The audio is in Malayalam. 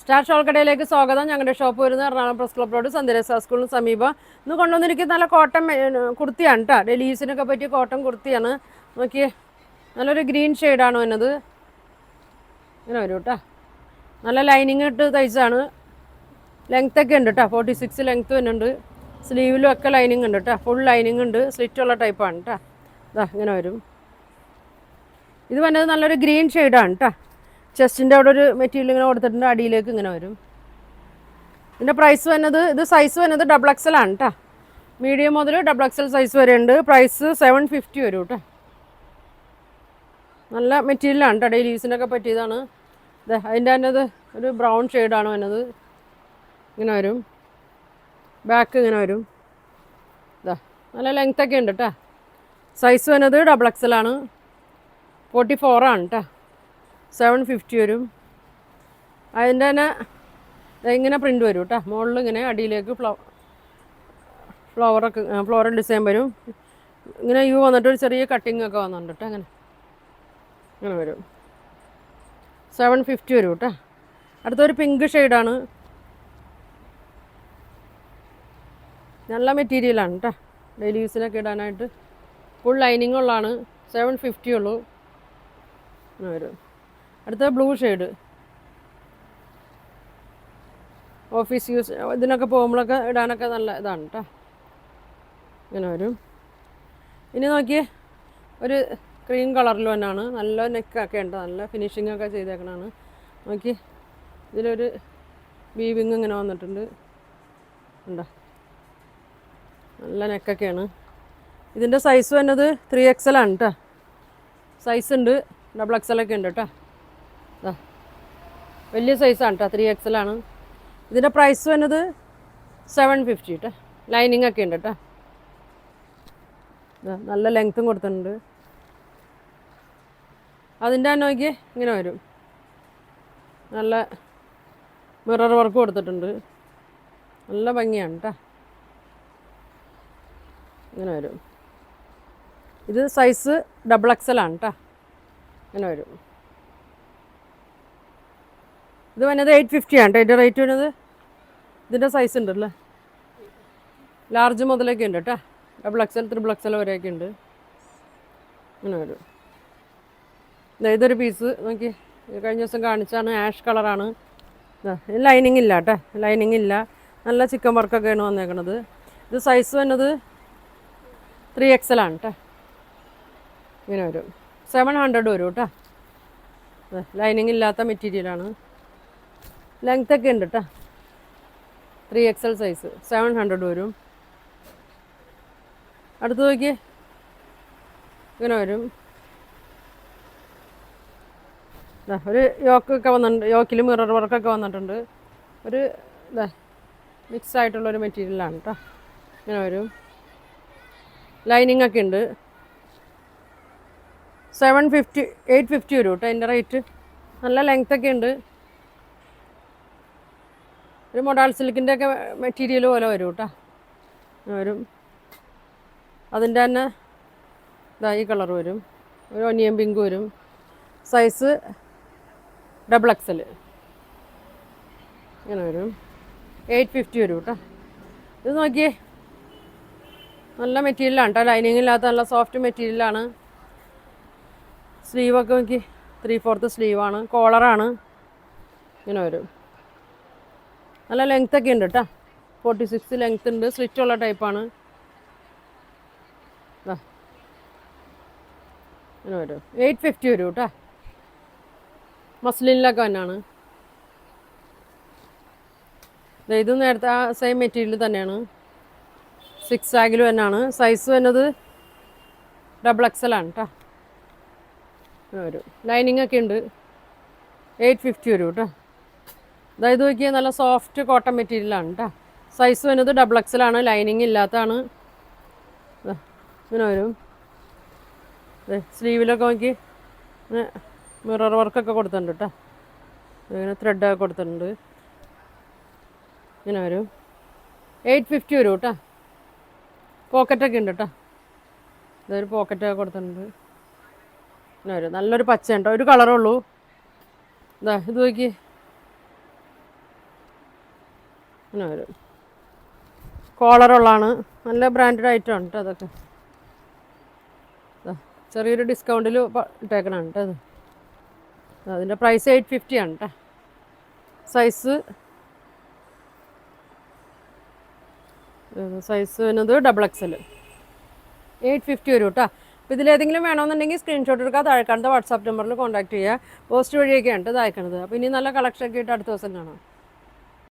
സ്റ്റാർ ഷോൾ കടയിലേക്ക് സ്വാഗതം. ഞങ്ങളുടെ ഷോപ്പ് വരുന്നത് എറണാകുളം പ്രസ് ക്ലബ് റോഡ് സന്ധ്യ സ്കൂളിന് സമീപം. ഇന്ന് കൊണ്ടുവന്നിരിക്കുന്ന നല്ല കോട്ടൺ കുർത്തിയാണ് കേട്ടോ. ഡെയിലി യൂസിനൊക്കെ പറ്റിയ കോട്ടൺ കുർത്തിയാണ്. നോക്കിയേ, നല്ലൊരു ഗ്രീൻ ഷെയ്ഡാണ് വന്നത്. ഇങ്ങനെ വരും കേട്ടോ. നല്ല ലൈനിങ് ഇട്ട് തയ്ച്ചാണ്. ലെങ്ത്തൊക്കെ ഉണ്ട് കേട്ടോ. 46 ലെങ്ത്ത് വരുന്നുണ്ട്. സ്ലീവിലും ഒക്കെ ലൈനിങ് ഉണ്ട് കേട്ടോ. ഫുൾ ലൈനിങ് ഉണ്ട്. സ്ലിറ്റുള്ള ടൈപ്പാണ് കേട്ടോ. ഇതാ ഇങ്ങനെ വരും. ഇത് വന്നത് നല്ലൊരു ഗ്രീൻ ഷെയ്ഡാണ് കേട്ടോ. ചെസ്റ്റിൻ്റെ അവിടെ ഒരു മെറ്റീരിയൽ ഇങ്ങനെ കൊടുത്തിട്ടുണ്ട്. അടിയിലേക്ക് ഇങ്ങനെ വരും. ഇതിൻ്റെ പ്രൈസ് വന്നത്, ഇത് സൈസ് വന്നത് XXL ആണ് കേട്ടോ. മീഡിയം മുതൽ XXL സൈസ് വരെ ഉണ്ട്. പ്രൈസ് 750 വരും കേട്ടോ. നല്ല മെറ്റീരിയലാണ് കേട്ടോ. ഡെയിലി യൂസിനൊക്കെ പറ്റിയതാണ്. ഇതെ അതിൻ്റെ തന്നെ ഒരു ബ്രൗൺ ഷെയ്ഡാണ് വന്നത്. ഇങ്ങനെ വരും. ബാക്ക് ഇങ്ങനെ വരും. ഇതാ നല്ല ലെങ്ത്തൊക്കെ ഉണ്ട് കേട്ടോ. സൈസ് വന്നത് XXL ആണ്. 44 ആണ് കേട്ടോ. 750 വരും. അതിൻ്റെ തന്നെ ഇങ്ങനെ പ്രിൻ്റ് വരും കേട്ടോ. മുകളിൽ ഇങ്ങനെ അടിയിലേക്ക് ഫ്ലോറൽ ഡിസൈൻ വരും. ഇങ്ങനെ യു വന്നിട്ട് ഒരു ചെറിയ കട്ടിങ് ഒക്കെ വന്നിട്ടുണ്ട് കേട്ടോ. ഇങ്ങനെ വരും. 750 വരും കേട്ടോ. അടുത്തൊരു പിങ്ക് ഷെയ്ഡാണ്. നല്ല മെറ്റീരിയലാണ് കേട്ടോ. ഡെയിലി യൂസിനൊക്കെ ഇടാനായിട്ട് ഫുൾ ലൈനിങ് ഉള്ളതാണ്. 750 ഉള്ളൂ. ഇങ്ങനെ വരും. അടുത്ത ബ്ലൂ ഷെയ്ഡ്. ഓഫീസ് യൂസ് ഇതിനൊക്കെ പോകുമ്പോഴൊക്കെ ഇടാനൊക്കെ നല്ല ഇതാണ് കേട്ടോ. ഇങ്ങനെ വരും. ഇനി നോക്കിയേ, ഒരു ക്രീം കളറിൽ തന്നെയാണ്. നല്ല നെക്കൊക്കെ ഉണ്ട്. നല്ല ഫിനിഷിംഗ് ഒക്കെ ചെയ്തേക്കണതാണ്. നോക്കി, ഇതിലൊരു വീവിങ് ഇങ്ങനെ വന്നിട്ടുണ്ട്. ഉണ്ടോ, നല്ല നെക്കൊക്കെയാണ്. ഇതിൻ്റെ സൈസ് വന്നത് 3XL ആണ് കേട്ടോ. സൈസ് ഉണ്ട്. XXL ഒക്കെ ഉണ്ട് കേട്ടോ. വലിയ സൈസാണ് കേട്ടോ. 3XL ആണ്. ഇതിൻ്റെ പ്രൈസ് വന്നത് 750 കേട്ടോ. ലൈനിങ് ഒക്കെ ഉണ്ട് കേട്ടോ. നല്ല ലെങ്ത്തും കൊടുത്തിട്ടുണ്ട്. അതിൻ്റെ തന്നെ നോക്കി ഇങ്ങനെ വരും. നല്ല മിറർ വർക്ക് കൊടുത്തിട്ടുണ്ട്. നല്ല ഭംഗിയാണ് കേട്ടോ. ഇങ്ങനെ വരും. ഇത് സൈസ് XXL ആണ് കേട്ടോ. ഇങ്ങനെ വരും. ഇത് വന്നത് 850 ആണ് കേട്ടോ. ഇതിൻ്റെ റേറ്റ് വരുന്നത്. ഇതിൻ്റെ സൈസ് ഉണ്ടല്ലേ, ലാർജ് മുതലൊക്കെ ഉണ്ട് കേട്ടോ. XXL XXL വരെയൊക്കെ ഉണ്ട്. ഇങ്ങനെ വരും. ഇതൊരു പീസ് നോക്കി, കഴിഞ്ഞ ദിവസം കാണിച്ചാണ്. ആഷ് കളറാണ്. ലൈനിങ് ഇല്ല കേട്ടോ. ലൈനിങ് ഇല്ല. നല്ല ചിക്കൻ വർക്കൊക്കെയാണ് വന്നേക്കണത്. ഇത് സൈസ് വന്നത് 3XL ആണ് കേട്ടോ. ഇങ്ങനെ വരും. 700 വരും കേട്ടോ. ലൈനിങ് ഇല്ലാത്ത മെറ്റീരിയലാണ്. ലെങ്ത്തൊക്കെ ഉണ്ട് കേട്ടോ. 3XL സൈസ് 700 വരും. അടുത്ത് നോക്കി, ഇങ്ങനെ വരും. ഒരു യോക്കൊക്കെ വന്നിട്ടുണ്ട്. യോക്കിൽ മിറർ വർക്കൊക്കെ വന്നിട്ടുണ്ട്. ഒരു മിക്സ് ആയിട്ടുള്ളൊരു മെറ്റീരിയലാണ് കേട്ടോ. ഇങ്ങനെ വരും. ലൈനിങ് ഒക്കെ ഉണ്ട്. 850 വരും കേട്ടോ അതിൻ്റെ റേറ്റ്. നല്ല ലെങ്ത്തൊക്കെ ഉണ്ട്. ഒരു മൊഡാൾ സിൽക്കിൻ്റെ ഒക്കെ മെറ്റീരിയൽ പോലെ വരും കേട്ടോ. വരും. അതിൻ്റെ തന്നെ ഈ കളർ വരും. ഒരു ഒനിയൻ പിങ്ക് വരും. Size XXL. ഇങ്ങനെ വരും. 850 വരും കേട്ടോ. ഇത് നോക്കിയേ, നല്ല മെറ്റീരിയലാണ് കേട്ടോ. ലൈനിങ് ഇല്ലാത്ത നല്ല സോഫ്റ്റ് മെറ്റീരിയലാണ്. സ്ലീവൊക്കെ നോക്കി, 3/4 സ്ലീവാണ്. കോളറാണ്. ഇങ്ങനെ വരും. നല്ല ലെങ്ത്തൊക്കെ ഉണ്ട് കേട്ടോ. 46 ലെങ്ത്ത് ഉണ്ട്. സ്ലിറ്റുള്ള ടൈപ്പാണ്. ഇങ്ങനെ വരും. 850 വരും കേട്ടോ. മസ്ലിനിലൊക്കെ തന്നെയാണ്. ഇത് നേരത്തെ ആ സെയിം മെറ്റീരിയൽ തന്നെയാണ്. 6 ആഗിൽ തന്നെയാണ്. സൈസ് വന്നത് XXL ആണ് കേട്ടോ. വരും. ലൈനിങ് ഒക്കെ ഉണ്ട്. 850 വരും കേട്ടോ. അതായത് നോക്കിയാൽ നല്ല സോഫ്റ്റ് കോട്ടൺ മെറ്റീരിയലാണ് കേട്ടോ. സൈസ് വന്നത് XXL ആണ്. ലൈനിങ് ഇല്ലാത്തതാണ്. ഇങ്ങനെ വരും. സ്ലീവിലൊക്കെ നോക്കി മിറർ വർക്കൊക്കെ കൊടുത്തിട്ടുണ്ട് കേട്ടോ. ഇങ്ങനെ ത്രെഡൊക്കെ കൊടുത്തിട്ടുണ്ട്. ഇങ്ങനെ വരും. 850 വരും കേട്ടോ. പോക്കറ്റൊക്കെ ഉണ്ട് കേട്ടോ. ഇതൊരു പോക്കറ്റൊക്കെ കൊടുത്തിട്ടുണ്ട്. ഇങ്ങനെ വരും. നല്ലൊരു പച്ച ഉണ്ടോ. ഒരു കളറേ ഉള്ളൂ. ഇത് നോക്കി, അങ്ങനെ വരും. കോളറുള്ളതാണ്, നല്ല ബ്രാൻഡഡ് ഐറ്റം ആണ് കേട്ടോ അതൊക്കെ. ചെറിയൊരു ഡിസ്കൗണ്ടിൽ ഇട്ടേക്കണം കേട്ടോ അത്. അതിൻ്റെ പ്രൈസ് 850 ആണ് കേട്ടോ. സൈസ് വരുന്നത് XXL 850 വരും കേട്ടോ. അപ്പോൾ ഇതിലേതെങ്കിലും വേണമെന്നുണ്ടെങ്കിൽ സ്ക്രീൻഷോട്ട് എടുക്കുക, താഴെ കാണുന്ന വാട്സാപ്പ് നമ്പറിൽ കോൺടാക്ട് ചെയ്യുക. പോസ്റ്റ് വഴിയൊക്കെയാണ് ഇത് അയക്കണത്. അപ്പോൾ ഇനി നല്ല കളക്ഷനൊക്കെ ആയിട്ട് അടുത്ത ദിവസം കാണാം.